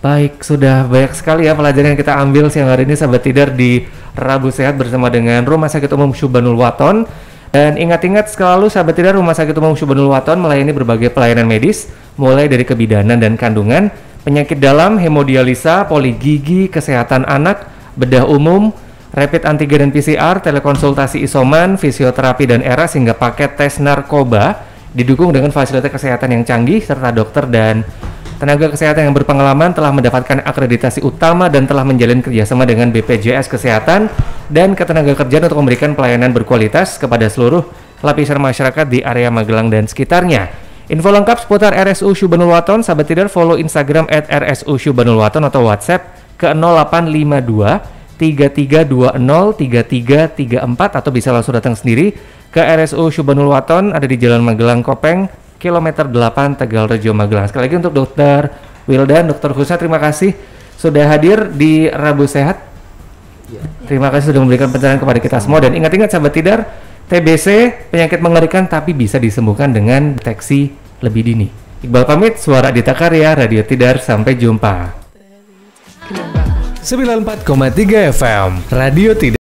Baik, sudah banyak sekali ya pelajaran yang kita ambil siang hari ini Sahabat Tidar di Rabu Sehat bersama dengan Rumah Sakit Umum Syubhanul Waton. Dan ingat-ingat selalu Sahabat Tidar, Rumah Sakit Umum Syubhanul Waton melayani berbagai pelayanan medis, mulai dari kebidanan dan kandungan, penyakit dalam, hemodialisa, poligigi, kesehatan anak, bedah umum, rapid antigen dan PCR, telekonsultasi isoman, fisioterapi dan ERAS hingga paket tes narkoba, didukung dengan fasilitas kesehatan yang canggih serta dokter dan tenaga kesehatan yang berpengalaman, telah mendapatkan akreditasi utama dan telah menjalin kerjasama dengan BPJS Kesehatan dan Ketenagakerjaan untuk memberikan pelayanan berkualitas kepada seluruh lapisan masyarakat di area Magelang dan sekitarnya. Info lengkap seputar RSU Syubhanul Waton, Sahabat Tidar, follow Instagram @RSU Syubhanul Waton atau WhatsApp ke 0852 3320 3334 atau bisa langsung datang sendiri ke RSU Syubhanul Waton, ada di Jalan Magelang Kopeng, kilometer 8 Tegalrejo Magelang. Sekali lagi untuk Dokter Wildan, Dokter Khusna, terima kasih sudah hadir di Rabu Sehat. Terima kasih sudah memberikan pencerahan kepada kita semua. Dan ingat-ingat Sahabat Tidar, TBC penyakit mengerikan tapi bisa disembuhkan dengan deteksi lebih dini. Iqbal pamit, Suara Adita Karya, Radio Tidar, sampai jumpa. 94,3 FM, Radio Tidar.